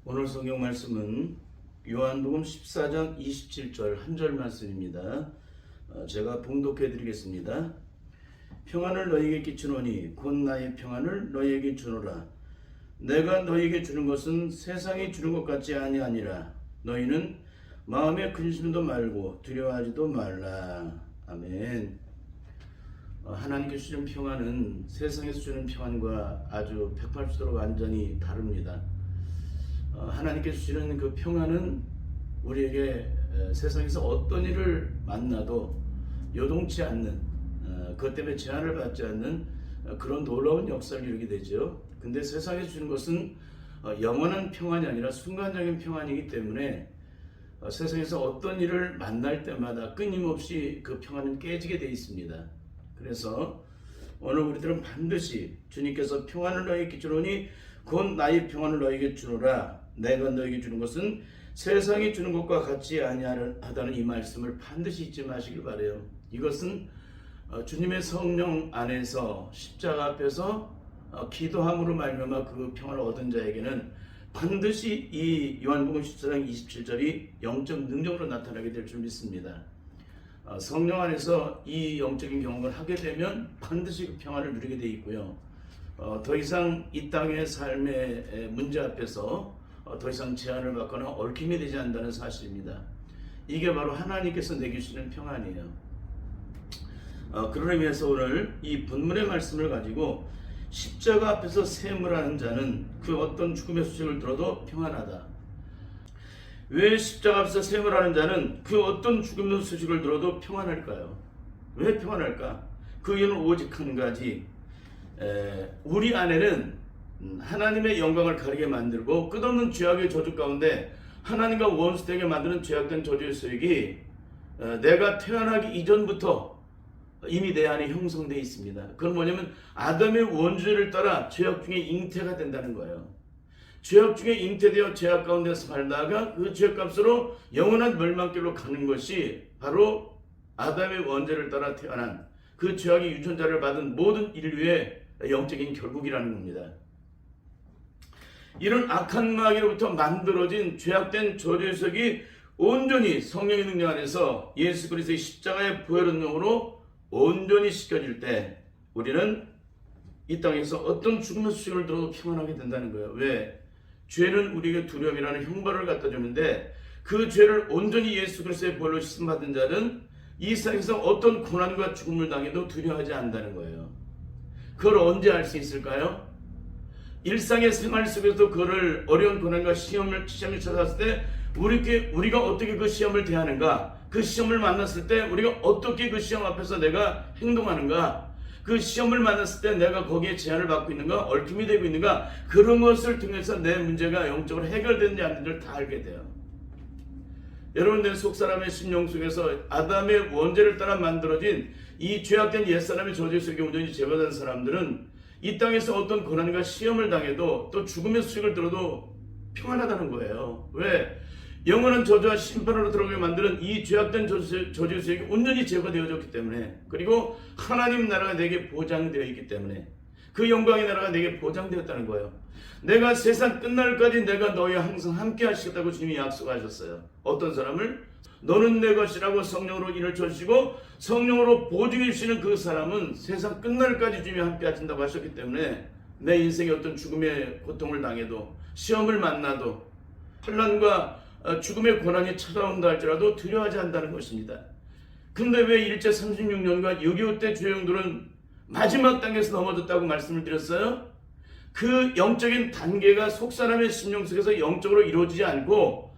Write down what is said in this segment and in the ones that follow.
오늘 성경 말씀은 요한복음 14장 27절 한 절 말씀입니다. 제가 봉독해 드리겠습니다. 평안을 너희에게 끼치노니 곧 나의 평안을 너희에게 주노라. 내가 너희에게 주는 것은 세상이 주는 것 같지 아니하니라. 너희는 마음에 근심도 말고 두려워하지도 말라. 아멘. 하나님께서 주는 평안은 세상에서 주는 평안과 아주 180도로 완전히 다릅니다. 하나님께서 주시는 그 평안은 우리에게 세상에서 어떤 일을 만나도 요동치 않는, 그것 때문에 제한을 받지 않는 그런 놀라운 역사를 이루게 되죠. 근데 세상에서 주는 것은 영원한 평안이 아니라 순간적인 평안이기 때문에 세상에서 어떤 일을 만날 때마다 끊임없이 그 평안은 깨지게 되어 있습니다. 그래서 오늘 우리들은 반드시 주님께서 평안을 너희에게 주노니 곧 나의 평안을 너희에게 주노라. 내가 너희에게 주는 것은 세상이 주는 것과 같지 아니하다는 이 말씀을 반드시 잊지 마시길 바라요. 이것은 주님의 성령 안에서 십자가 앞에서 기도함으로 말미암아 그 평안을 얻은 자에게는 반드시 이 요한복음 14장 27절이 영적 능력으로 나타나게 될 줄 믿습니다. 성령 안에서 이 영적인 경험을 하게 되면 반드시 그 평안을 누리게 되어 있고요. 더 이상 이 땅의 삶의 문제 앞에서 더 이상 제한을 받거나 얽힘이 되지 않는다는 사실입니다. 이게 바로 하나님께서 내게 주시는 평안이에요. 그런 의미에서 오늘 이 본문의 말씀을 가지고 십자가 앞에서 샘을 자는 그 어떤 죽음의 소식을 들어도 평안하다. 왜 십자가 앞에서 샘을 하는 자는 그 어떤 죽음의 소식을 들어도 평안할까요? 왜 평안할까? 그 이유는 오직 한 가지. 우리 안에는 하나님의 영광을 가리게 만들고 끝없는 죄악의 저주 가운데 하나님과 원수되게 만드는 죄악된 저주의 소욕이 내가 태어나기 이전부터 이미 내 안에 형성되어 있습니다. 그건 뭐냐면 아담의 원죄를 따라 죄악 중에 잉태가 된다는 거예요. 죄악 중에 잉태되어 죄악 가운데서 살다가 그 죄값으로 영원한 멸망길로 가는 것이 바로 아담의 원죄를 따라 태어난 그 죄악의 유전자를 받은 모든 인류의 영적인 결국이라는 겁니다. 이런 악한 마귀로부터 만들어진 죄악된 저주의 속이 온전히 성령의 능력 안에서 예수 그리스도의 십자가의 부활의 능력으로 온전히 씻겨질 때 우리는 이 땅에서 어떤 죽음의 소식을 들어도 평안하게 된다는 거예요. 왜? 죄는 우리에게 두려움이라는 형벌을 갖다 주는데 그 죄를 온전히 예수 그리스도의 보혈로 씻음받은 자는 이 세상에서 어떤 고난과 죽음을 당해도 두려워하지 않는다는 거예요. 그걸 언제 알 수 있을까요? 일상의 생활 속에서 그를 어려운 고난과 시험을 찾아왔을 때 우리가 어떻게 그 시험을 대하는가, 그 시험을 만났을 때 우리가 어떻게 그 시험 앞에서 내가 행동하는가, 그 시험을 만났을 때 내가 거기에 제한을 받고 있는가, 얽힘이 되고 있는가, 그런 것을 통해서 내 문제가 영적으로 해결되는지 안 되는지를 다 알게 돼요. 여러분들 속사람의 심령 속에서 아담의 원죄를 따라 만들어진 이 죄악된 옛사람의 저주 속에 온전히 제거된 사람들은 이 땅에서 어떤 고난과 시험을 당해도 또 죽음의 소식을 들어도 평안하다는 거예요. 왜? 영원한 저주와 심판으로 들어가게 만드는 이 죄악된 저주의 소식이 온전히 제거되어졌기 때문에, 그리고 하나님 나라가 내게 보장되어 있기 때문에, 그 영광의 나라가 내게 보장되었다는 거예요. 내가 세상 끝날까지 내가 너희와 항상 함께 하시겠다고 주님이 약속하셨어요. 어떤 사람을? 너는 내 것이라고 성령으로 인을 쳐주시고 성령으로 보증해 주시는 그 사람은 세상 끝날까지 주님이 함께 하신다고 하셨기 때문에 내 인생에 어떤 죽음의 고통을 당해도, 시험을 만나도, 환난과 죽음의 고난이 찾아온다 할지라도 두려워하지 않는다는 것입니다. 근데 왜 일제 36년간 6.25 때 주영들은 마지막 단계에서 넘어졌다고 말씀을 드렸어요? 그 영적인 단계가 속사람의 심령 속에서 영적으로 이루어지지 않고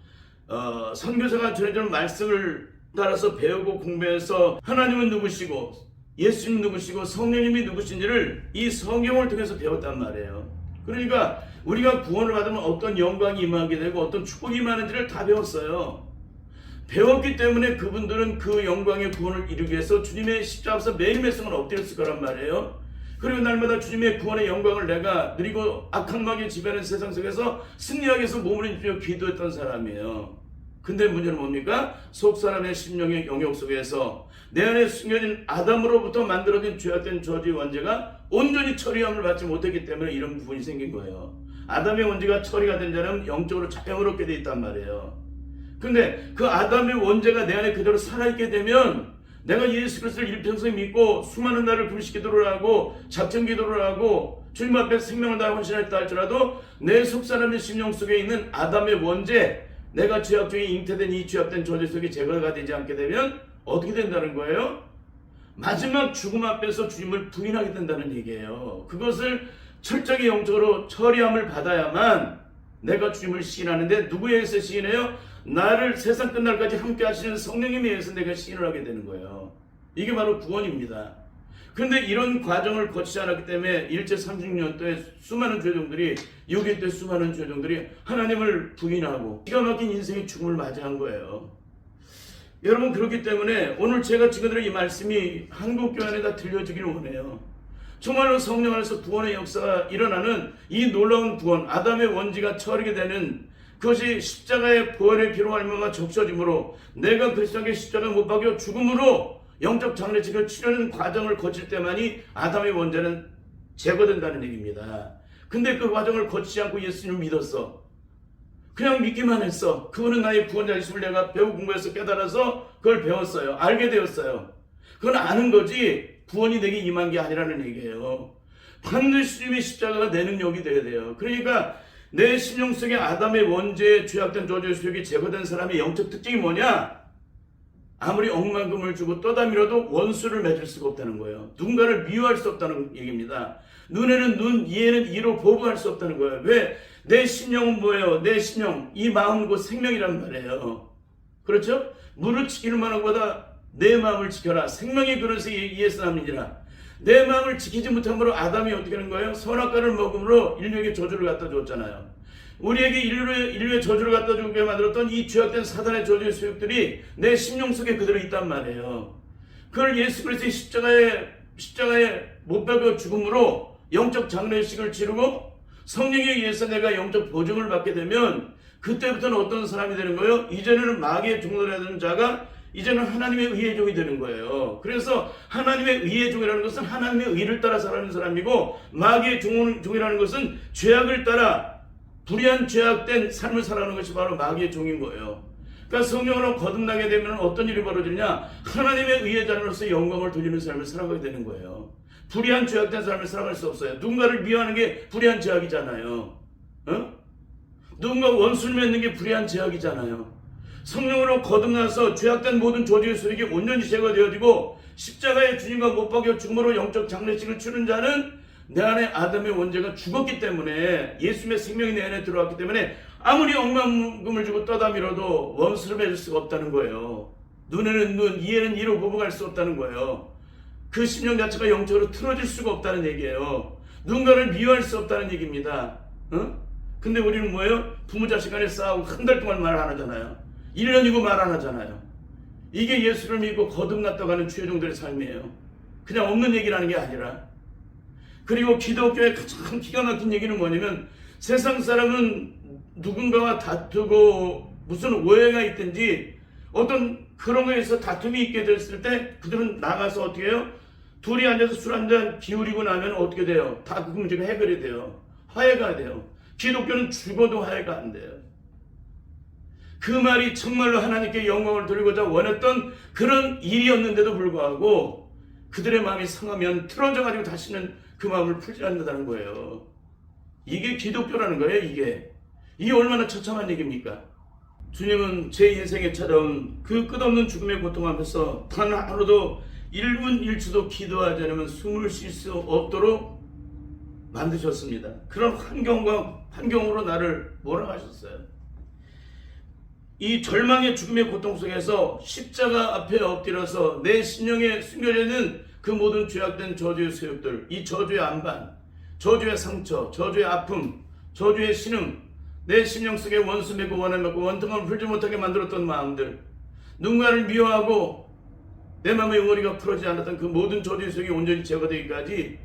선교사가 전해주는 말씀을 따라서 배우고 공부해서 하나님은 누구시고 예수님 누구시고 성령님이 누구신지를 이 성경을 통해서 배웠단 말이에요. 그러니까 우리가 구원을 받으면 어떤 영광이 임하게 되고 어떤 축복이 임하는지를 다 배웠어요. 배웠기 때문에 그분들은 그 영광의 구원을 이루기 위해서 주님의 십자가 앞에서 매일매일 엎드렸을 거란 말이에요. 그리고 날마다 주님의 구원의 영광을 내가 누리고 악한 마귀의 지배하는 세상 속에서 승리하기 위해서 몸을 힘주며 기도했던 사람이에요. 근데 문제는 뭡니까? 속사람의 심령의 영역 속에서 내 안에 숨겨진 아담으로부터 만들어진 죄악된 저주의 원죄가 온전히 처리함을 받지 못했기 때문에 이런 부분이 생긴 거예요. 아담의 원죄가 처리가 된 자는 영적으로 자유롭게 돼 있단 말이에요. 근데 그 아담의 원죄가 내 안에 그대로 살아있게 되면 내가 예수 그리스도를 일평생 믿고 수많은 날을 금식 기도를 하고 작정 기도를 하고 주님 앞에 생명을 다해 헌신했다 할지라도 내 속사람의 심령 속에 있는 아담의 원죄, 내가 죄악 중에 잉태된 이 죄악된 저주 속에 제거가 되지 않게 되면 어떻게 된다는 거예요? 마지막 죽음 앞에서 주님을 부인하게 된다는 얘기예요. 그것을 철저히 영적으로 처리함을 받아야만 내가 주님을 시인하는데, 누구에 의해서 시인해요? 나를 세상 끝날까지 함께 하시는 성령님에 의해서 내가 시인을 하게 되는 거예요. 이게 바로 구원입니다. 그런데 이런 과정을 거치지 않았기 때문에 일제 36년도에 수많은 죄종들이, 6.1 때 수많은 죄종들이 하나님을 부인하고 기가 막힌 인생의 죽음을 맞이한 거예요. 여러분, 그렇기 때문에 오늘 제가 지금드린 이 말씀이 한국교회 안에 다 들려주기를 원해요. 정말로 성령 안에서 구원의 역사가 일어나는 이 놀라운 구원, 아담의 원죄가 처리게 되는 그것이 십자가의 보혈의 피로 말미암아 적셔짐으로 내가 그리스도에게 십자가에 못 박여 죽음으로 영적 장례식을 치르는 과정을 거칠 때만이 아담의 원죄는 제거된다는 얘기입니다. 근데 그 과정을 거치지 않고 예수님을 믿었어. 그냥 믿기만 했어. 그분은 나의 구원자이심을 내가 배우 공부해서 깨달아서 그걸 배웠어요. 알게 되었어요. 그건 아는 거지 구원이 내게 임한 게 아니라는 얘기예요. 반드시 주님의 십자가가 내 능력이 돼야 돼요. 그러니까 내 심령 속에 아담의 원죄에 죄악된 저주의 수욕이 제거된 사람의 영적 특징이 뭐냐? 아무리 억만금을 주고 떠다밀어도 원수를 맺을 수가 없다는 거예요. 누군가를 미워할 수 없다는 얘기입니다. 눈에는 눈, 이에는 이로 보복할 수 없다는 거예요. 왜? 내 심령은 뭐예요? 내 심령, 이 마음은 곧 생명이란 말이에요. 그렇죠? 물을 지키는 만보다 내 마음을 지켜라. 생명의 그릇에 예수 남이니라. 내 마음을 지키지 못함으로 아담이 어떻게 하는 거예요? 선악과를 먹음으로 인류에게 저주를 갖다 줬잖아요. 우리에게 인류의 저주를 갖다 주게 만들었던 이 죄악된 사단의 저주의 소욕들이 내 심령 속에 그대로 있단 말이에요. 그걸 예수 그리스도의 십자가에 못 박여 죽음으로 영적 장례식을 치르고 성령에 의해서 내가 영적 보증을 받게 되면 그때부터는 어떤 사람이 되는 거예요? 이제는 마귀의 종노라는 자가 이제는 하나님의 의의 종이 되는 거예요. 그래서 하나님의 의의 종이라는 것은 하나님의 의를 따라 살아가는 사람이고, 마귀의 종이라는 것은 죄악을 따라 불의한 죄악된 삶을 살아가는 것이 바로 마귀의 종인 거예요. 그러니까 성령으로 거듭나게 되면 어떤 일이 벌어지냐? 하나님의 의의 자로서 영광을 돌리는 삶을 살아가게 되는 거예요. 불의한 죄악된 삶을 살아갈 수 없어요. 누군가를 미워하는 게 불의한 죄악이잖아요. 누군가 원수를 맺는 게 불의한 죄악이잖아요. 성령으로 거듭나서 죄악된 모든 저주의 소욕이 온전히 제거되어지고 십자가의 주님과 못 박여 죽음으로 영적 장례식을 치른 자는 내 안에 아담의 원죄가 죽었기 때문에, 예수님의 생명이 내 안에 들어왔기 때문에 아무리 억만금을 주고 떠다밀어도 원수를 맺을 수가 없다는 거예요. 눈에는 눈, 이에는 이로 보복할 수 없다는 거예요. 그 심령 자체가 영적으로 틀어질 수가 없다는 얘기예요. 누군가를 미워할 수 없다는 얘기입니다. 근데 우리는 뭐예요? 부모 자식 간에 싸우고 한 달 동안 말 안 하잖아요. 1년이고 말 안 하잖아요. 이게 예수를 믿고 거듭났다고 하는 죄종들의 삶이에요. 그냥 없는 얘기라는 게 아니라. 그리고 기독교의 가장 기가 막힌 얘기는 뭐냐면, 세상 사람은 누군가와 다투고 무슨 오해가 있든지 어떤 그런 거에서 다툼이 있게 됐을 때 그들은 나가서 어떻게 해요? 둘이 앉아서 술 한잔 기울이고 나면 어떻게 돼요? 다 그 문제가 해결이 돼요. 화해가 돼요. 기독교는 죽어도 화해가 안 돼요. 그 말이 정말로 하나님께 영광을 돌리고자 원했던 그런 일이었는데도 불구하고 그들의 마음이 상하면 틀어져가지고 다시는 그 마음을 풀지 않는다는 거예요. 이게 기독교라는 거예요. 이게 얼마나 처참한 얘기입니까? 주님은 제 인생에 찾아온 그 끝없는 죽음의 고통 앞에서 단 하루도 1분 1초도 기도하지 않으면 숨을 쉴 수 없도록 만드셨습니다. 그런 환경으로 나를 몰아가셨어요. 이 절망의 죽음의 고통 속에서 십자가 앞에 엎드려서 내 심령에 숨겨져 있는 그 모든 죄악된 저주의 소욕들, 이 저주의 안반, 저주의 상처, 저주의 아픔, 저주의 신음, 내 심령 속에 원수 맺고 원해 맺고 원통함을 풀지 못하게 만들었던 마음들, 누군가를 미워하고 내 마음의 응어리가 풀어지지 않았던 그 모든 저주의 소욕이 온전히 제거되기까지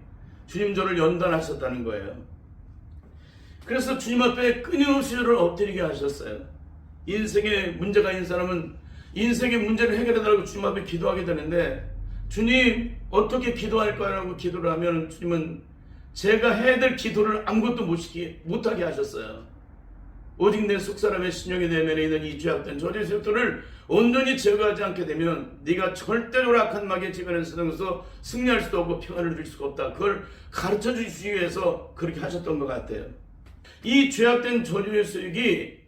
주님 저를 연단하셨다는 거예요. 그래서 주님 앞에 끊임없이 저를 엎드리게 하셨어요. 인생에 문제가 있는 사람은 인생의 문제를 해결해달라고 주님 앞에 기도하게 되는데, 주님 어떻게 기도할까라고 기도를 하면 주님은 제가 해야 될 기도를 아무것도 못하게 하셨어요. 오직 내 속사람의 신령의 내면에 있는 이 죄악된 저주의 세력들을 온전히 제거하지 않게 되면 네가 절대적으로 악한 마귀의 지배를 쓰면서 승리할 수도 없고 평안을 누릴 수가 없다. 그걸 가르쳐 주시기 위해서 그렇게 하셨던 것 같아요. 이 죄악된 저주의 소욕이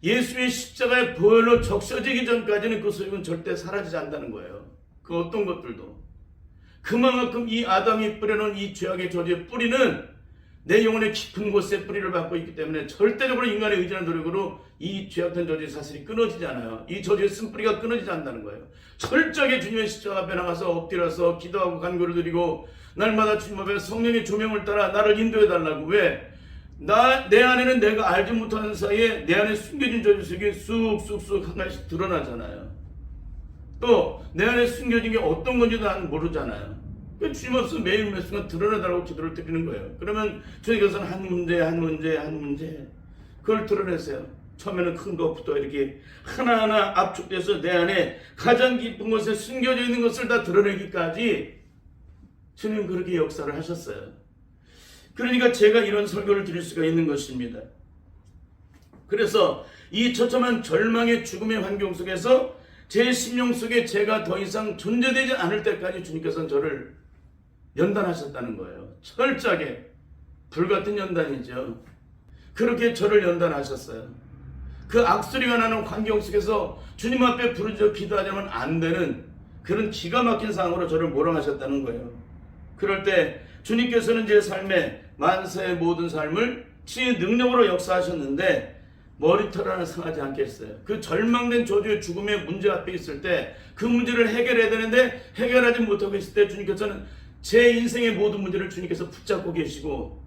예수의 십자가의 보혈로 적셔지기 전까지는 그 소욕은 절대 사라지지 않는다는 거예요. 그 어떤 것들도. 그만큼 이 아담이 뿌려놓은 이 죄악의 저주의 뿌리는 내 영혼의 깊은 곳에 뿌리를 받고 있기 때문에 절대적으로 인간의 의지나 노력으로 이 죄악된 저주의 사슬이 끊어지지 않아요. 이 저주의 쓴뿌리가 끊어지지 않는다는 거예요. 철저하게 주님의 십자가 앞에 나가서 엎드려서 기도하고 간구를 드리고 날마다 주님 앞에 성령의 조명을 따라 나를 인도해 달라고. 왜? 내 안에는 내가 알지 못하는 사이에 내 안에 숨겨진 저주색이 쑥쑥쑥 하나씩 드러나잖아요. 또 내 안에 숨겨진 게 어떤 건지도 나는 모르잖아요. 주님 앞에서 매일 몇 순간 드러내달라고 기도를 드리는 거예요. 그러면 주님께서는 한 문제 그걸 드러내세요. 처음에는 큰 것부터 이렇게 하나하나 압축돼서 내 안에 가장 깊은 곳에 숨겨져 있는 것을 다 드러내기까지 주님 그렇게 역사를 하셨어요. 그러니까 제가 이런 설교를 드릴 수가 있는 것입니다. 그래서 이 처참한 절망의 죽음의 환경 속에서 제 심령 속에 제가 더 이상 존재되지 않을 때까지 주님께서는 저를 연단하셨다는 거예요. 철저하게 불같은 연단이죠. 그렇게 저를 연단하셨어요. 그 악소리가 나는 환경 속에서 주님 앞에 부르짖어 기도하자면 안 되는 그런 기가 막힌 상황으로 저를 몰아가셨다는 거예요. 그럴 때 주님께서는 제 삶의 만사의 모든 삶을 치유의 능력으로 역사하셨는데 머리털 하나 상하지 않겠어요. 그 절망된 저주의 죽음의 문제 앞에 있을 때 그 문제를 해결해야 되는데 해결하지 못하고 있을 때 주님께서는 제 인생의 모든 문제를 주님께서 붙잡고 계시고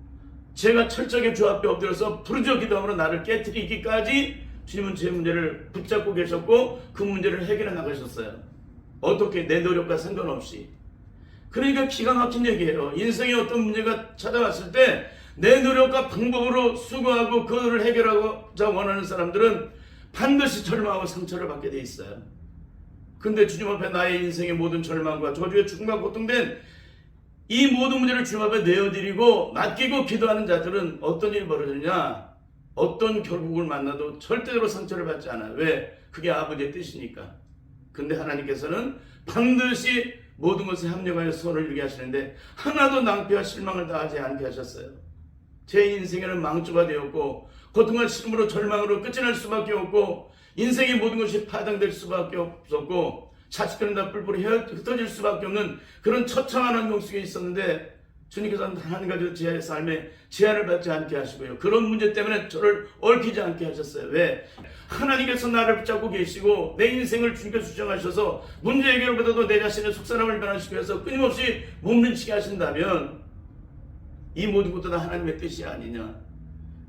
제가 철저하게 주 앞에 엎드려서 부르짖어 기도함으로 나를 깨트리기까지 주님은 제 문제를 붙잡고 계셨고 그 문제를 해결해 나가셨어요. 어떻게? 내 노력과 상관없이. 그러니까 기가 막힌 얘기예요. 인생에 어떤 문제가 찾아왔을 때 내 노력과 방법으로 수고하고 그것을 해결하고자 원하는 사람들은 반드시 절망하고 상처를 받게 돼 있어요. 근데 주님 앞에 나의 인생의 모든 절망과 저주의 죽음과 고통된 이 모든 문제를 주님 앞에 내어드리고 맡기고 기도하는 자들은 어떤 일이 벌어지냐? 어떤 결국을 만나도 절대로 상처를 받지 않아요. 왜? 그게 아버지의 뜻이니까. 근데 하나님께서는 반드시 모든 것에 합력하여 선을 이루게 하시는데 하나도 낭패와 실망을 당하지 않게 하셨어요. 제 인생에는 망조가 되었고 고통과 시름으로 절망으로 끝이 날 수밖에 없고 인생의 모든 것이 파장될 수밖에 없었고 자식들은 다 뿔뿔이 흩어질 수밖에 없는 그런 처참한 환경 속에 있었는데 주님께서는 한 가지 제 삶에 제한을 받지 않게 하시고요. 그런 문제 때문에 저를 얽히지 않게 하셨어요. 왜? 하나님께서 나를 붙잡고 계시고 내 인생을 주님께서 주장하셔서 문제 해결보다도 내 자신의 속사람을 변화시키기 위해서 끊임없이 몸부림치게 하신다면 이 모든 것도 다 하나님의 뜻이 아니냐.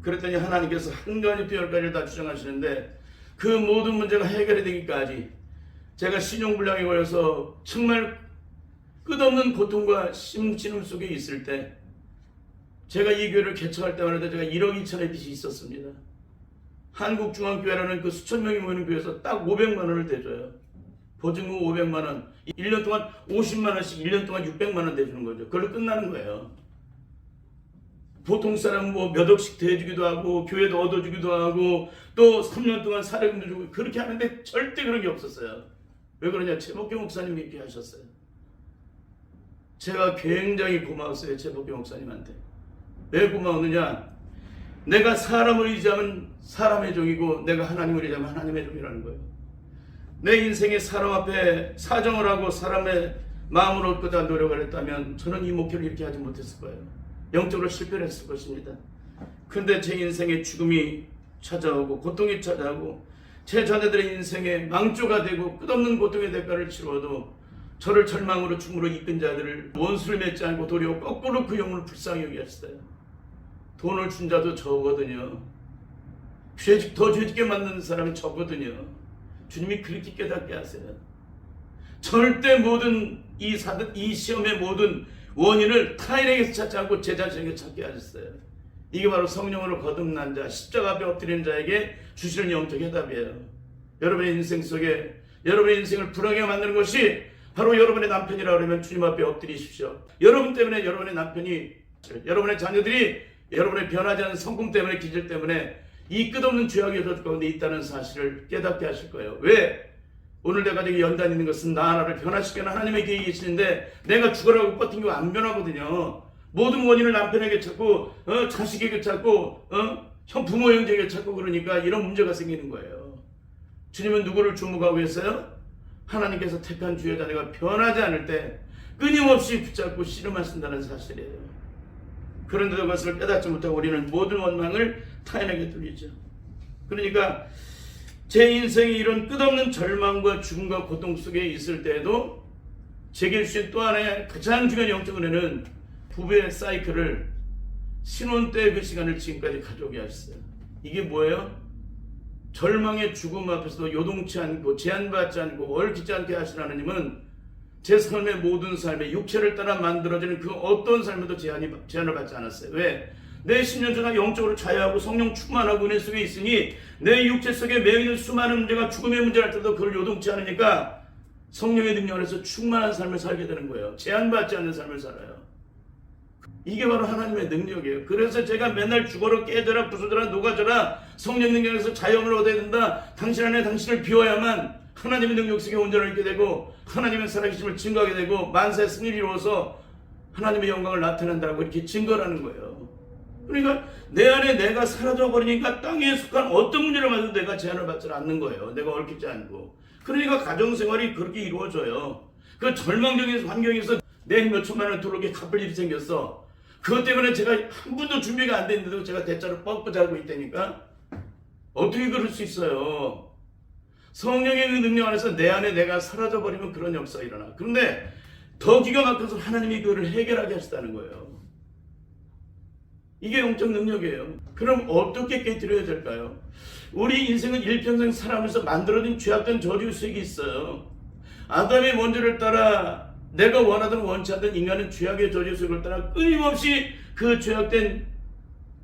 그랬더니 하나님께서 한 가지 또 10가지를 다 주장하시는데 그 모든 문제가 해결이 되기까지 제가 신용불량에 걸려서 정말 끝없는 고통과 신음 속에 있을 때 제가 이 교회를 개척할 때마다 제가 1억 2천의 빚이 있었습니다. 한국중앙교회라는 그 수천 명이 모이는 교회에서 딱 500만 원을 대줘요. 보증금 500만 원, 1년 동안 50만 원씩 1년 동안 600만 원 대주는 거죠. 그걸로 끝나는 거예요. 보통 사람은 뭐 몇 억씩 대주기도 하고 교회도 얻어주기도 하고 또 3년 동안 사례금도 주고 그렇게 하는데 절대 그런 게 없었어요. 왜 그러냐? 최복교 목사님이 이렇게 하셨어요. 제가 굉장히 고마웠어요. 최복교 목사님한테. 왜 고마웠느냐? 내가 사람을 의지하면 사람의 종이고 내가 하나님을 의지하면 하나님의 종이라는 거예요. 내 인생에 사람 앞에 사정을 하고 사람의 마음을 얻고자 노력을 했다면 저는 이 목표를 이렇게 하지 못했을 거예요. 영적으로 실패를 했을 것입니다. 근데 제 인생에 죽음이 찾아오고 고통이 찾아오고 제 자녀들의 인생에 망조가 되고 끝없는 고통의 대가를 치루어도 저를 절망으로 죽음으로 이끈 자들을 원수를 맺지 않고 도리어 거꾸로 그 영혼을 불쌍히 여기 하셨어요. 돈을 준 자도 저거든요. 더 죄짓게 만드는 사람이 저거든요. 주님이 그렇게 깨닫게 하세요. 절대 모든 이 시험의 모든 원인을 타인에게서 찾지 않고 제 자신에게 찾게 하셨어요. 이게 바로 성령으로 거듭난 자, 십자가 앞에 엎드린 자에게 주시는 영적 해답이에요. 여러분의 인생 속에 여러분의 인생을 불행하게 만드는 것이 바로 여러분의 남편이라 그러면 주님 앞에 엎드리십시오. 여러분 때문에 여러분의 남편이 여러분의 자녀들이 여러분의 변하지 않은 성품 때문에, 기질 때문에 이 끝없는 죄악의 저주 가운데 있다는 사실을 깨닫게 하실 거예요. 왜? 오늘 내 가족이 연단 있는 것은 나 하나를 변화시키는 하나님의 계획이 계시는데 내가 죽으라고 버틴 안 변하거든요. 모든 원인을 남편에게 찾고 자식에게 찾고 형 부모 형제에게 찾고 그러니까 이런 문제가 생기는 거예요. 주님은 누구를 주목하고 계세요? 하나님께서 택한 주의 자녀가 변하지 않을 때 끊임없이 붙잡고 씨름하신다는 사실이에요. 그런데도 그것을 깨닫지 못하고 우리는 모든 원망을 타인에게 돌리죠. 그러니까 제 인생이 이런 끝없는 절망과 죽음과 고통 속에 있을 때에도 제게 주신 또 하나의 가장 중요한 영적 은혜는 부부의 사이클을 신혼 때의 그 시간을 지금까지 가져오게 하셨어요. 이게 뭐예요? 절망의 죽음 앞에서도 요동치 않고 제한받지 않고 얽히지 않게 하신 하나님은 제 삶의 모든 삶에 육체를 따라 만들어지는 그 어떤 삶에도 제한을 받지 않았어요. 왜? 내 10년 전에 영적으로 자유하고 성령 충만하고 은혜 속에 있으니 내 육체 속에 매이는 수많은 문제가 죽음의 문제를 할 때도 그걸 요동치 않으니까 성령의 능력 안에서 충만한 삶을 살게 되는 거예요. 제한받지 않는 삶을 살아요. 이게 바로 하나님의 능력이에요. 그래서 제가 맨날 죽어라 깨져라 부서져라 녹아져라 성령 능력에서 자유함을 얻어야 된다. 당신 안에 당신을 비워야만 하나님의 능력 속에 온전을 있게 되고 하나님의 살아계심을 증거하게 되고 만사의 승리를 이루어서 하나님의 영광을 나타낸다고 이렇게 증거하는 거예요. 그러니까 내 안에 내가 사라져버리니까 땅에 속한 어떤 문제를 맞아도 내가 제한을 받지 않는 거예요. 내가 얽히지 않고. 그러니까 가정생활이 그렇게 이루어져요. 그 절망적인 환경에서 내 몇 천만 원 들어오게 갚을 일이 생겼어. 그것 때문에 제가 한 분도 준비가 안 됐는데도 제가 대자로 뻗고 자고 있다니까. 어떻게 그럴 수 있어요? 성령의 그 능력 안에서 내 안에 내가 사라져버리면 그런 역사가 일어나. 그런데 더 기가 막혀서 하나님이 그거를 해결하게 하시다는 거예요. 이게 영적 능력이에요. 그럼 어떻게 깨뜨려야 될까요? 우리 인생은 일평생 살아가면서 만들어진 죄악된 저주 속에 있어요. 아담의 원죄를 따라 내가 원하든 원치 않든 인간은 죄악의 저주 속을 따라 끊임없이 그 죄악된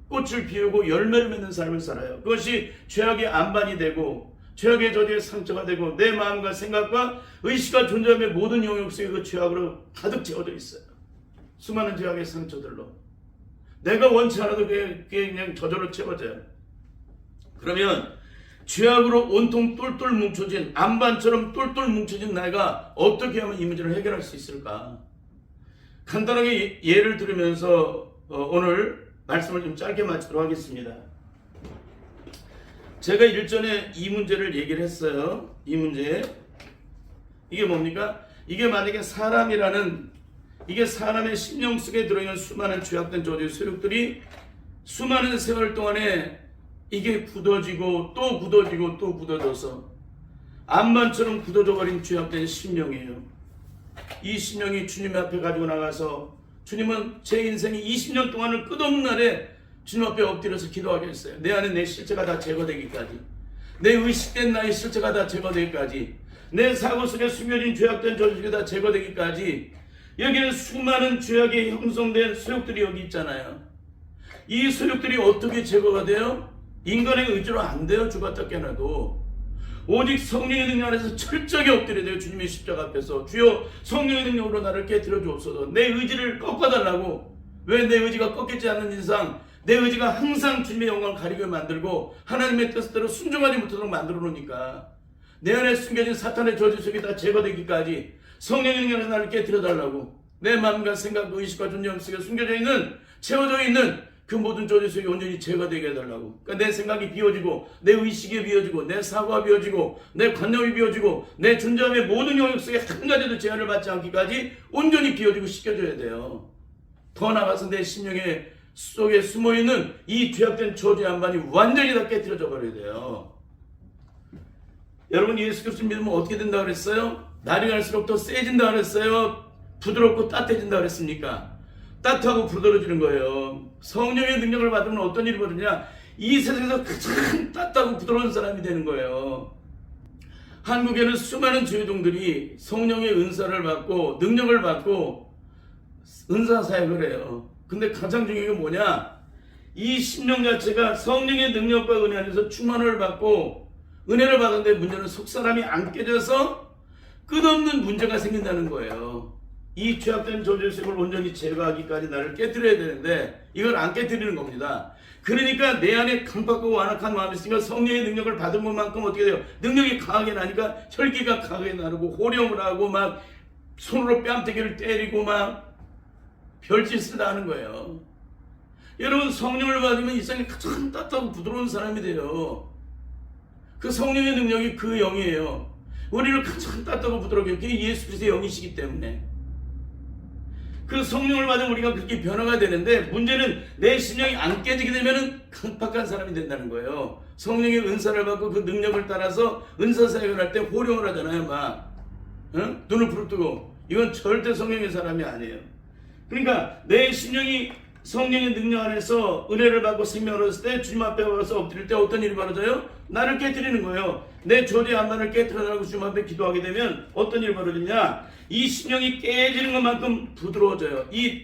꽃을 피우고 열매를 맺는 삶을 살아요. 그것이 죄악의 안반이 되고 죄악의 저주의 상처가 되고 내 마음과 생각과 의식과 존재함의 모든 영역 속에 그 죄악으로 가득 채워져 있어요. 수많은 죄악의 상처들로 내가 원치 않아도 그게 그냥 저절로 채워져요. 그러면 죄악으로 온통 똘똘 뭉쳐진 안반처럼 똘똘 뭉쳐진 내가 어떻게 하면 이 문제를 해결할 수 있을까? 간단하게 예를 들으면서 오늘 말씀을 좀 짧게 마치도록 하겠습니다. 제가 일전에 이 문제를 얘기를 했어요. 이 문제. 이게 뭡니까? 이게 만약에 이게 사람의 심령 속에 들어있는 수많은 죄악된 저주의 세력들이 수많은 세월 동안에 이게 굳어지고 또 굳어지고 또 굳어져서 암만처럼 굳어져 버린 죄악된 심령이에요. 이 심령이 주님 앞에 가지고 나가서 주님은 제 인생이 20년 동안을 끝없는 날에 주님 앞에 엎드려서 기도하게 했어요. 내 안에 내 실체가 다 제거되기까지, 내 의식된 나의 실체가 다 제거되기까지, 내 사고 속에 숨겨진 죄악된 저주가 다 제거되기까지. 여기는 수많은 죄악에 형성된 소욕들이 여기 있잖아요. 이 소욕들이 어떻게 제거가 돼요? 인간의 의지로 안 돼요. 죽었다 깨어나도. 오직 성령의 능력 안에서 철저하게 엎드려야 돼요. 주님의 십자가 앞에서 주여 성령의 능력으로 나를 깨뜨려 주옵소서. 내 의지를 꺾어달라고. 왜 내 의지가 꺾이지 않는 이상 내 의지가 항상 주님의 영광을 가리게 만들고 하나님의 뜻대로 순종하지 못하도록 만들어 놓으니까 내 안에 숨겨진 사탄의 저주 속이 다 제거되기까지 성령의 능력으로 나를 깨뜨려 달라고. 내 마음과 생각, 의식과 존재함 속에 숨겨져 있는, 채워져 있는 그 모든 저주 속이 온전히 제거되게 해달라고. 그러니까 내 생각이 비워지고 내 의식이 비워지고 내 사고가 비워지고 내 관념이 비워지고 내 존재함의 모든 영역 속에 한 가지도 제한을 받지 않기까지 온전히 비워지고 씻겨줘야 돼요. 더 나아가서 내 심령의 속에 숨어있는 이 죄악된 저주의 안반이 완전히 다 깨뜨려져 버려야 돼요. 여러분 예수 그리스도 믿으면 어떻게 된다 그랬어요? 날이 갈수록 더 세진다 그랬어요? 부드럽고 따뜻해진다 그랬습니까? 따뜻하고 부드러워지는 거예요. 성령의 능력을 받으면 어떤 일이 벌어지냐? 이 세상에서 가장 따뜻하고 부드러운 사람이 되는 거예요. 한국에는 수많은 주의동들이 성령의 은사를 받고 능력을 받고 은사 사역을 해요. 근데 가장 중요한 게 뭐냐? 이 심령 자체가 성령의 능력과 은혜 안에서 충만을 받고 은혜를 받았는데 문제는 속 사람이 안 깨져서 끝없는 문제가 생긴다는 거예요. 이 죄악된 저주의식을 온전히 제거하기까지 나를 깨뜨려야 되는데 이걸 안 깨뜨리는 겁니다. 그러니까 내 안에 강박하고 완악한 마음이 있으면 성령의 능력을 받은 것만큼 어떻게 돼요? 능력이 강하게 나니까 혈기가 강하게 나르고 호령을 하고 막 손으로 뺨때기를 때리고 막 별짓을 다 하는 거예요. 여러분, 성령을 받으면 이상이 참 따뜻하고 부드러운 사람이 돼요. 그 성령의 능력이 그 영이에요. 우리를 가장 따뜻하고 부드럽게, 그게 예수 그리스도의 영이시기 때문에 그 성령을 받으면 우리가 그렇게 변화가 되는데, 문제는 내 심령이 안 깨지게 되면 강팍한 사람이 된다는 거예요. 성령의 은사를 받고 그 능력을 따라서 은사 사역을 할 때 호령을 하잖아요. 막 눈을 부릅뜨고. 이건 절대 성령의 사람이 아니에요. 그러니까 내 심령이 성령의 능력 안에서 은혜를 받고 생명을 얻었을 때 주님 앞에 와서 엎드릴 때 어떤 일이 벌어져요? 나를 깨뜨리는 거예요. 내 조제 안만을 깨뜨려달라고 주님 앞에 기도하게 되면 어떤 일이 벌어지냐? 이 심령이 깨지는 것만큼 부드러워져요. 이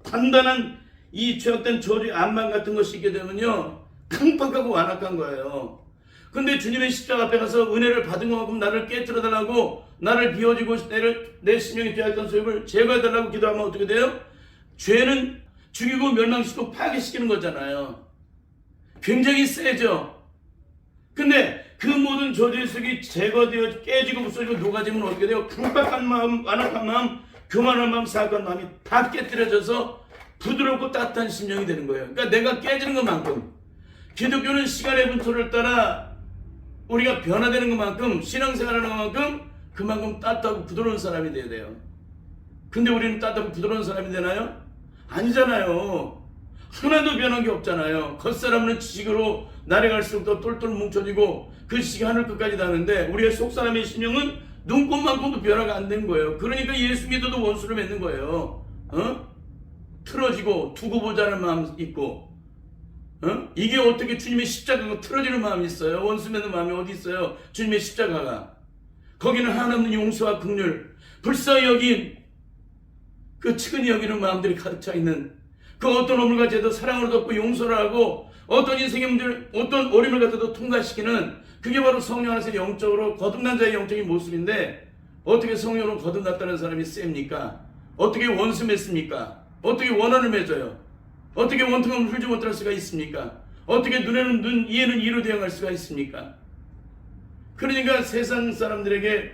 단단한 이 죄악된 조제 안만 같은 것이 있게 되면요, 강팍하고 완악한 거예요. 근데 주님의 십자가 앞에 가서 은혜를 받은 것만큼 나를 깨뜨려달라고, 나를 비워주고 내 심령이 죄악된 소욕을 제거해달라고 기도하면 어떻게 돼요? 죄는 죽이고 멸망시키고 파괴시키는 거잖아요. 굉장히 세죠. 근데 그 모든 저주의 속이 제거되어 깨지고 부서지고 녹아지면 어떻게 돼요? 강박한 마음, 완악한 마음, 교만한 마음, 사악한 마음이 다 깨뜨려져서 부드럽고 따뜻한 심령이 되는 거예요. 그러니까 내가 깨지는 것만큼, 기독교는 시간의 분토를 따라 우리가 변화되는 것만큼, 신앙생활하는 것만큼 그만큼 따뜻하고 부드러운 사람이 돼야 돼요. 근데 우리는 따뜻하고 부드러운 사람이 되나요? 아니잖아요. 하나도 변한 게 없잖아요. 겉사람은 지식으로 날이 갈수록 더 똘똘 뭉쳐지고 그 지식이 하늘 끝까지 닿는데, 우리의 속사람의 심령은 눈꽃만큼도 변화가 안 된 거예요. 그러니까 예수 믿어도 원수를 맺는 거예요. 틀어지고 두고 보자는 마음 있고, 이게 어떻게 주님의 십자가가 틀어지는 마음이 있어요? 원수 맺는 마음이 어디 있어요? 주님의 십자가가. 거기는 하나님 용서와 긍휼, 불쌍히 여긴 그 측은히 여기는 마음들이 가득 차 있는, 그 어떤 어물과 죄도 사랑으로 덮고 용서를 하고 어떤 인생의 문제를, 어떤 어려움을 갖다도 통과시키는, 그게 바로 성령 안에서 영적으로 거듭난 자의 영적인 모습인데, 어떻게 성령으로 거듭났다는 사람이 셉니까? 어떻게 원수 맺습니까? 어떻게 원한을 맺어요? 어떻게 원통함을 풀지 못할 수가 있습니까? 어떻게 눈에는 눈, 이에는 이로 대응할 수가 있습니까? 그러니까 세상 사람들에게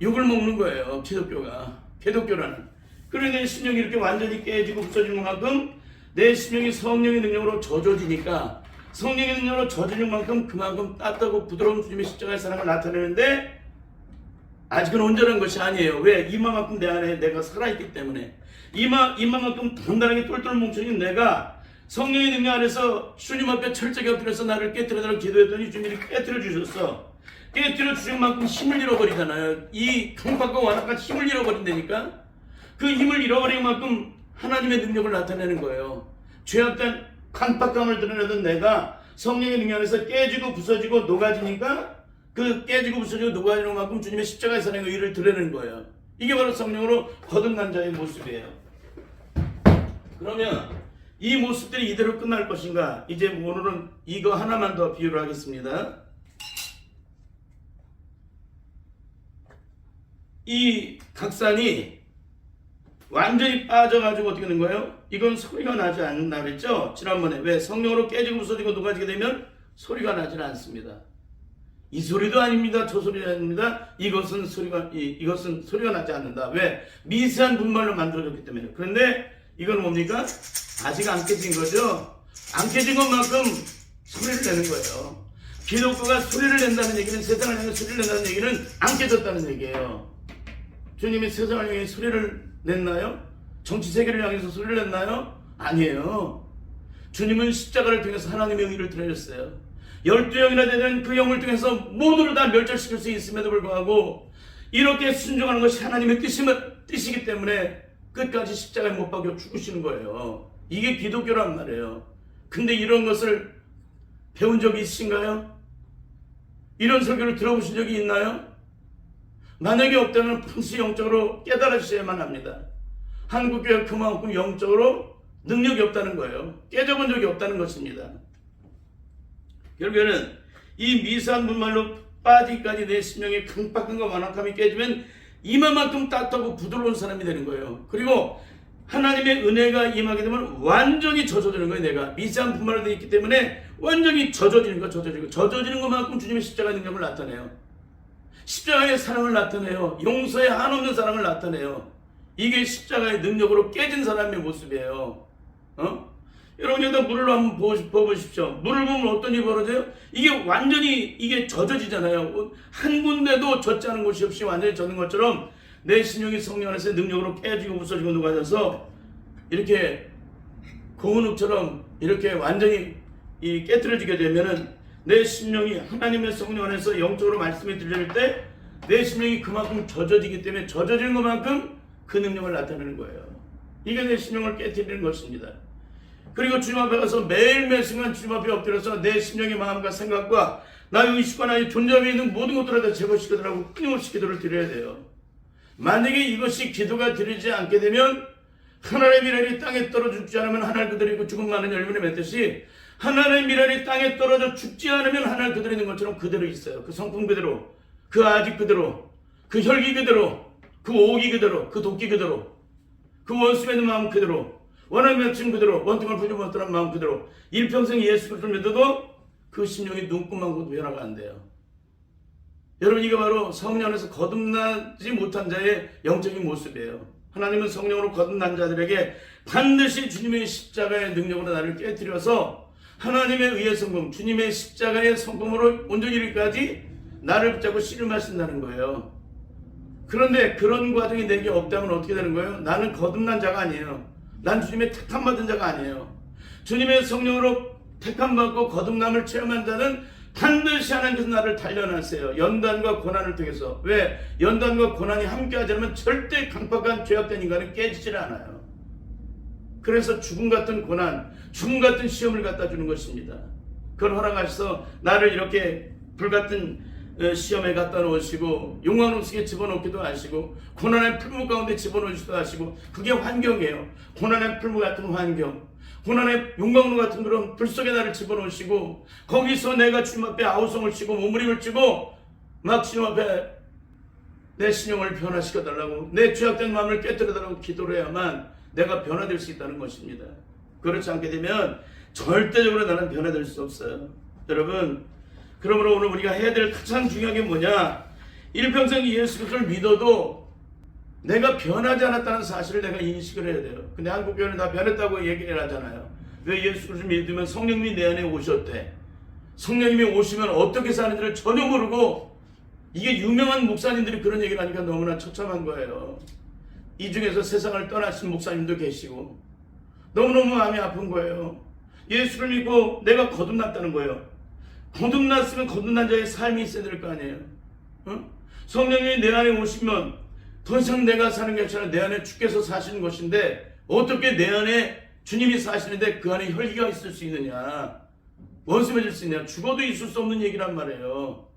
욕을 먹는 거예요. 기독교라는. 그러니 내 심령이 이렇게 완전히 깨지고 부서지는 만큼 내 심령이 성령의 능력으로 젖어지니까, 성령의 능력으로 젖어지는 만큼 그만큼 따뜻하고 부드러운 주님의 십자가의 사랑을 나타내는데, 아직은 온전한 것이 아니에요. 왜? 이마만큼 내 안에 내가 살아있기 때문에. 이마만큼 단단하게 똘똘 뭉쳐진 내가 성령의 능력 안에서 주님 앞에 철저하게 엎드려서 나를 깨뜨려달라고 기도했더니 주님이 깨뜨려 주셨어. 깨뜨려 주신 만큼 힘을 잃어버리잖아요. 이 강박과 완악한 힘을 잃어버린다니까. 그 힘을 잃어버린 만큼 하나님의 능력을 나타내는 거예요. 죄악된 강박감을 드러내던 내가 성령의 능력 안에서 깨지고 부서지고 녹아지니까, 그 깨지고 부서지고 녹아지는 만큼 주님의 십자가의 사랑의 의를 드러내는 거예요. 이게 바로 성령으로 거듭난 자의 모습이에요. 그러면 이 모습들이 이대로 끝날 것인가? 이제 오늘은 이거 하나만 더 비유를 하겠습니다. 이 각산이 완전히 빠져가지고 어떻게 되는 거예요? 이건 소리가 나지 않는다 그랬죠? 지난번에. 왜? 성령으로 깨지고 부서지고 녹아지게 되면 소리가 나지는 않습니다. 이 소리도 아닙니다. 저 소리도 아닙니다. 이것은 소리가 나지 않는다. 왜? 미세한 분말로 만들어졌기 때문에. 그런데 이건 뭡니까? 아직 안 깨진 거죠? 안 깨진 것만큼 소리를 내는 거예요. 기독교가 소리를 낸다는 얘기는, 세상을 향해 소리를 낸다는 얘기는 안 깨졌다는 얘기예요. 주님이 세상을 향해 소리를 냈나요? 정치 세계를 향해서 소리를 냈나요? 아니에요. 주님은 십자가를 통해서 하나님의 의를 드러냈어요. 12영이나 되는 그 영을 통해서 모두를 다 멸절시킬 수 있음에도 불구하고 이렇게 순종하는 것이 하나님의 뜻이기 때문에 끝까지 십자가에 못 박혀 죽으시는 거예요. 이게 기독교란 말이에요. 근데 이런 것을 배운 적이 있으신가요? 이런 설교를 들어보신 적이 있나요? 만약에 없다면 반드시 영적으로 깨달아주셔야만 합니다. 한국교회가 그만큼 영적으로 능력이 없다는 거예요. 깨져본 적이 없다는 것입니다. 결국에는 이 미세한 분말로 빠지기까지 내 심령의 강박함과 완악함이 깨지면 이마만큼 따뜻하고 부드러운 사람이 되는 거예요. 그리고 하나님의 은혜가 임하게 되면 완전히 젖어지는 거예요. 내가 미세한 분말로 되어 있기 때문에 완전히 젖어지는 거, 젖어지는 것만큼 주님의 십자가의 능력을 나타내요. 십자가의 사랑을 나타내요. 용서의 한없는 사랑을 나타내요. 이게 십자가의 능력으로 깨진 사람의 모습이에요. 여러분 여기다 물을 한번 부어보십시오. 물을 부으면 어떤 일이 벌어져요? 이게 완전히 이게 젖어지잖아요. 한 군데도 젖지 않은 곳이 없이 완전히 젖는 것처럼 내 신령이 성령 안에서의 능력으로 깨지고 부서지고 녹아져서 이렇게 고운 흙처럼 이렇게 완전히 깨트려지게 되면은 내 심령이 하나님의 성령 안에서 영적으로 말씀이 들릴 때 내 심령이 그만큼 젖어지기 때문에 젖어지는 것만큼 그 능력을 나타내는 거예요. 이게 내 심령을 깨트리는 것입니다. 그리고 주님 앞에 가서 매일매일 순간 주님 앞에 엎드려서 내 심령의 마음과 생각과 나의 의식과 나의 존재함에 있는 모든 것들을 다 제거시키더라고 끊임없이 기도를 드려야 돼요. 만약에 이것이 기도가 드리지 않게 되면 하나님의 미랄이 땅에 떨어져 죽지 않으면 하늘 그대로 있고 죽은 많은 열매를 맺듯이 하나님의 미랄이 땅에 떨어져 죽지 않으면 하늘 그대로 있는 것처럼 그대로 있어요. 그 성품 그대로, 그 아직 그대로, 그 혈기 그대로, 그 오기 그대로, 그 도끼 그대로, 그 원수 맺는 마음 그대로, 원하는 맺힘 그대로, 원통을 풀지 못하는 마음 그대로 일평생 예수 그리스도를 믿어도 그 심령이 눈금만고도 변화가 안 돼요. 여러분 이게 바로 성령 안에서 거듭나지 못한 자의 영적인 모습이에요. 하나님은 성령으로 거듭난 자들에게 반드시 주님의 십자가의 능력으로 나를 깨뜨려서 하나님의 의의 성품, 주님의 십자가의 성품으로 온전히 이르기까지 나를 붙잡고 씨름하신다는 거예요. 그런데 그런 과정이 내게 없다면 어떻게 되는 거예요? 나는 거듭난 자가 아니에요. 난 주님의 택함받은 자가 아니에요. 주님의 성령으로 택함받고 거듭남을 체험한 자는 반드시 하나님께서 나를 단련하세요. 연단과 고난을 통해서. 왜? 연단과 고난이 함께하지 않으면 절대 강팍한 죄악된 인간은 깨지질 않아요. 그래서 죽음 같은 고난, 죽음 같은 시험을 갖다 주는 것입니다. 그걸 허락하셔서 나를 이렇게 불같은 시험에 갖다 놓으시고 용광로 속에 집어넣기도 하시고 고난의 풀무 가운데 집어넣으시기도 하시고 그게 환경이에요. 고난의 풀무 같은 환경, 고난의 용광로 같은 그런 불 속에 나를 집어넣으시고 거기서 내가 주님 앞에 아우성을 치고 몸부림을 치고 막 주님 앞에 내 신령을 변화시켜달라고 내 죄악된 마음을 깨뜨려달라고 기도를 해야만 내가 변화될 수 있다는 것입니다. 그렇지 않게 되면 절대적으로 나는 변화될 수 없어요. 여러분 그러므로 오늘 우리가 해야 될 가장 중요한 게 뭐냐? 일평생 예수 그리스도를 믿어도 내가 변하지 않았다는 사실을 내가 인식을 해야 돼요. 근데 한국 교회는 다 변했다고 얘기를 하잖아요. 왜 예수 그리스도를 믿으면 성령님이 내 안에 오셨대. 성령님이 오시면 어떻게 사는지를 전혀 모르고 이게 유명한 목사님들이 그런 얘기를 하니까 너무나 처참한 거예요. 이 중에서 세상을 떠나신 목사님도 계시고 너무너무 마음이 아픈 거예요. 예수를 믿고 내가 거듭났다는 거예요. 거듭났으면 거듭난 자의 삶이 있어야 될 거 아니에요. 성령이 내 안에 오시면 더 이상 내가 사는 게 아니라 내 안에 주께서 사시는 것인데 어떻게 내 안에 주님이 사시는데 그 안에 혈기가 있을 수 있느냐, 원수 맺을 수 있느냐, 죽어도 있을 수 없는 얘기란 말이에요.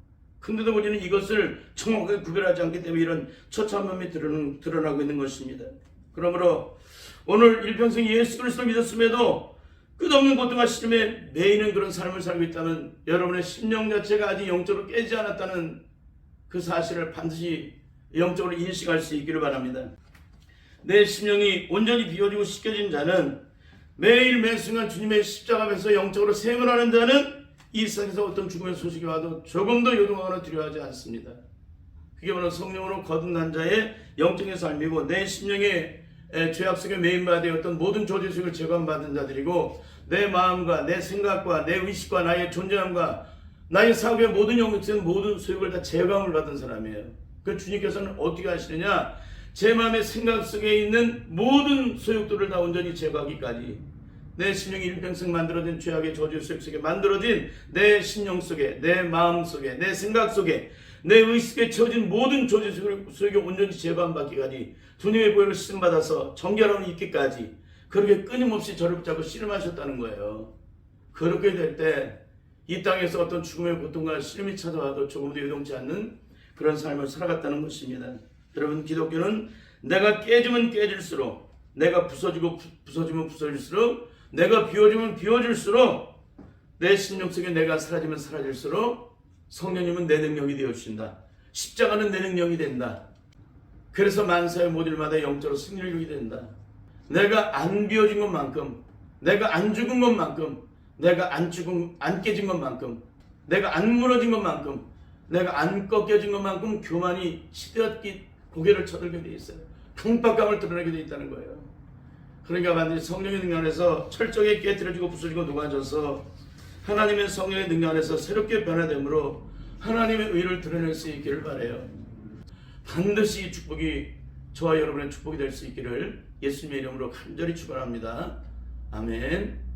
근데도 우리는 이것을 정확하게 구별하지 않기 때문에 이런 처참함이 드러나고 있는 것입니다. 그러므로 오늘 일평생 예수 그리스도를 믿었음에도 끝없는 고통과 시름에 매이는 그런 삶을 살고 있다면 여러분의 심령 자체가 아직 영적으로 깨지 않았다는 그 사실을 반드시 영적으로 인식할 수 있기를 바랍니다. 내 심령이 온전히 비워지고 씻겨진 자는 매일 매순간 주님의 십자가 앞에서 영적으로 생활하는 자는 이 세상에서 어떤 죽음의 소식이 와도 조금도 요동하거나 두려워하지 않습니다. 그게 바로 성령으로 거듭난 자의 영적인 삶이고 내 심령의 죄악 속에 매인바 되었던 모든 조직을 제거받은 자들이고 내 마음과 내 생각과 내 의식과 나의 존재함과 나의 사고의 모든 영역적인 모든 소욕을 다 제거함을 받은 사람이에요. 그 주님께서는 어떻게 하시느냐? 제 마음의 생각 속에 있는 모든 소욕들을 다 온전히 제거하기까지 내 심령이 일평생 만들어진 죄악의 저주 속에 만들어진 내 심령 속에 내 마음 속에 내 생각 속에 내 의식에 처진 모든 저주 속에 온전히 제거함 받기까지 주님의 보혈을 씻음받아서 정결함이 있기까지 그렇게 끊임없이 저를 붙잡고 씨름하셨다는 거예요. 그렇게 될 때 이 땅에서 어떤 죽음의 고통과 씨름이 찾아와도 조금도 요동치 않는 그런 삶을 살아갔다는 것입니다. 여러분 기독교는 내가 깨지면 깨질수록 내가 부서지면 부서질수록 내가 비워지면 비워질수록 내 심령 속에 내가 사라지면 사라질수록 성령님은 내 능력이 되어주신다. 십자가는 내 능력이 된다. 그래서 만사의 모든 일마다 영적으로 승리를 이루게 된다. 내가 안 비워진 것만큼, 내가 안 죽은 것만큼, 내가 안 깨진 것만큼, 내가 안 무너진 것만큼, 내가 안 꺾여진 것만큼 교만이 시대없게 고개를 쳐들게 돼 있어요. 강박감을 드러내게 돼 있다는 거예요. 그러니까 반드시 성령의 능력 안에서 철저하게 깨트려지고 부서지고 녹아져서 하나님의 성령의 능력 안에서 새롭게 변화됨으로 하나님의 의를 드러낼 수 있기를 바라요. 반드시 이 축복이 저와 여러분의 축복이 될 수 있기를 예수님의 이름으로 간절히 축원합니다. 아멘.